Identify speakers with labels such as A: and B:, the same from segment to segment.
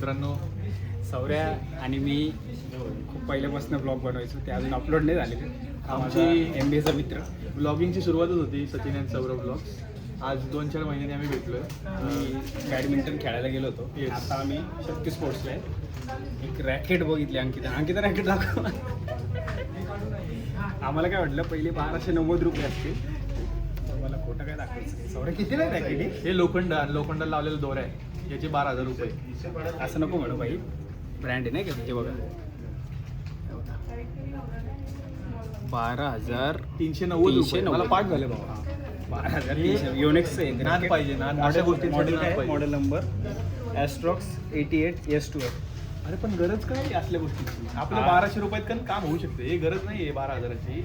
A: मित्रांनो.
B: सौर्या आणि मी खूप पहिल्यापासून ब्लॉग बनवायचो, ते अजून अपलोड नाही झालेले.
A: आमची
B: MBAचा मित्र.
A: ब्लॉगिंगची सुरुवातच होती सचिन अँड सौरभ ब्लॉग्स. आज 2-4 महिन्यांनी आम्ही भेटलोय.
B: आम्ही बॅडमिंटन खेळायला गेलो होतो.
A: Yes.
B: आता आम्ही शक्ती स्पोर्ट्सला आहे. एक रॅकेट बघितली अंकिता रॅकेट दाखव. आम्हाला काय वाटलं पहिले 1290 रुपये असतील, तर मला खोटं काय दाखवायचं. सौर्या किती नाही रॅकेट आहे?
A: हे लोखंडाला लावलेलं दोर आहे, याचे 12,000 रुपये.
B: असं नको म्हणू बाई, ब्रँड आहे नाही का हे बघा. 12,000
A: 390 रुपये. मला पाठ झाले बाबा.
B: 12,300 योनेक्सचं आहे.
A: नाद पाहिजे, नाद. अशा गोष्टींसाठी
B: मॉडेल
A: नाद
B: काय?
A: पाहिजे.
B: मॉडेल नंबर ॲस्ट्रॉक्स 88S2 आहे.
A: अरे पण गरज काय आहे असल्या गोष्टींची? आपल्या
B: हा.
A: 1200 रुपयात पण काम होऊ शकते. हे गरज नाही आहे 12,000ची.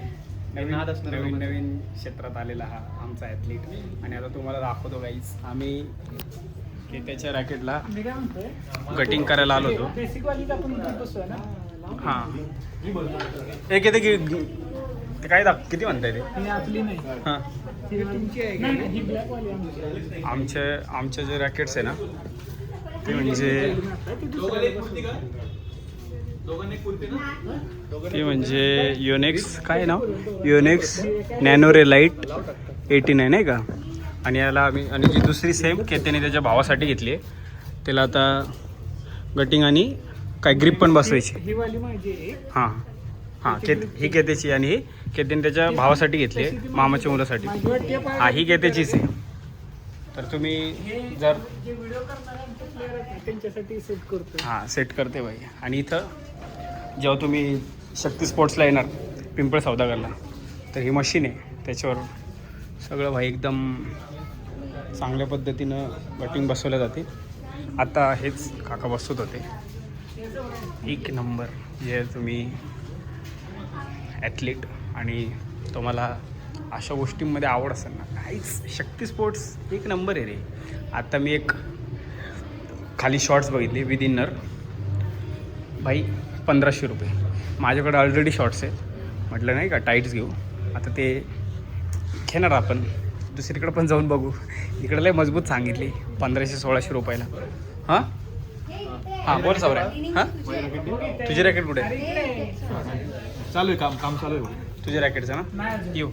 A: नाद असणार
B: नवीन क्षेत्रात आलेला हा आमचा ॲथलीट. आणि आता तुम्हाला दाखवतो गाईज, आम्ही त्याच्या रॅकेटला कटिंग करायला आलो होतो. हां एक येते की ते काय किती म्हणताय ते? हां आमचे जे रॅकेट्स आहे ना ते म्हणजे योनेक्स काय नाव, योनेक्स नॅनोरेलाइट 89 आहे का. आणि याला आणि जी दुसरी सेम त्याने त्याच्या भावासाठी घेतली आहे. त्याला आता गटिंग आणि काय ग्रिप पण बसवायची. हां ही केतेची आणि ही केतेने त्याच्या भावासाठी घेतली आहे, मामाच्या मुलासाठी. हा ही केतेचीच आहे. तर तुम्ही जर सेट करते बाई. आणि इथं जेव्हा तुम्ही शक्ती स्पोर्ट्सला येणार पिंपळ सौदागरला, तर ही मशीन आहे, त्याच्यावर सगळं भाई एकदम चांगल्या पद्धतीनं गटिंग बसवल्या जाते. आता हेच काका बसवत होते. एक नंबर जे तुम्ही ॲथलीट आणि तुम्हाला अशा गोष्टींमध्ये आवड असेल ना, काहीच शक्ती स्पोर्ट्स एक नंबर आहे रे. आता मी एक खाली शॉर्ट्स बघितली विद इनर भाई 1,500 रुपये. माझ्याकडे ऑलरेडी शॉर्ट्स आहेत, म्हटलं नाही का टाईट्स घेऊ. आता ते घेणार आपण, दुसरीकडे पण जाऊन बघू. इकडे लय मजबूत सांगितली 1,500-1,600 रुपयाला. हां हां बोल सौर्या. हां तुझी रॅकेट कुठे आहे?
A: चालू आहे काम चालू आहे.
B: तुझ्या रॅकेटचं ना येऊ.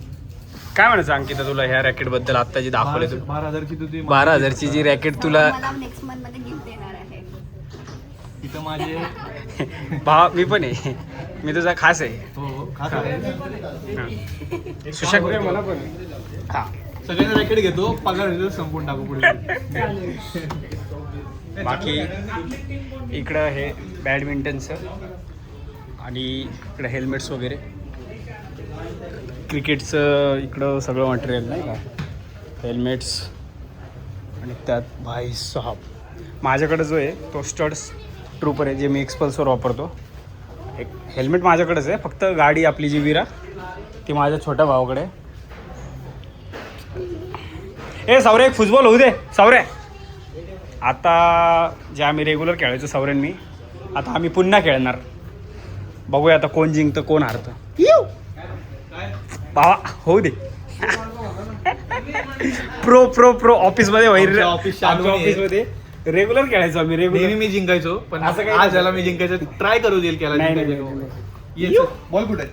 B: काय म्हणायचं अंकिता तुला ह्या रॅकेटबद्दल? आत्ता जी दाखवले तू 12,000ची जी रॅकेट तुला
C: नेक्स्ट मंथ मध्ये गिफ्ट देणार आहे.
A: इथं माझे
B: भाव मी पण आहे, मी तुझा खास आहे.
A: हो खास आहे.
B: सुशांत मला पण. हां
A: सगळ्यांना रॅकेट घेतो, पगार संपून टाकू पुढे.
B: बाकी इकडं हे बॅडमिंटनचं आणि इकडं हेल्मेट्स वगैरे, क्रिकेटचं इकडं सगळं मटेरियल नाही का, हेल्मेट्स. आणि त्यात भाई साहब माझ्याकडं जो आहे तो स्टड्स ट्रूपर आहे, जे मी एक्सपल्सवर वापरतो. एक हेल्मेट माझ्याकडेच आहे, फक्त गाडी आपली जी विरा ती माझ्या छोट्या भावाकडे आहे. ए सौर्या एक फुटबॉल होऊ दे सौर्या. आता जे आम्ही रेग्युलर खेळायचो सौर्यान मी, आता आम्ही पुन्हा खेळणार. बघूया आता कोण जिंकतं कोण हारतं. बाबा होऊ दे. प्रो ऑफिसमध्ये ऑफिसमध्ये रेग्युलर खेळायचो आम्ही.
A: नेहमी मी जिंकायचो, पण
B: असं काही
A: आज याला मी जिंकायचं ट्राय करू देईल. केला
B: नाही
A: बॉल कुठे आहे?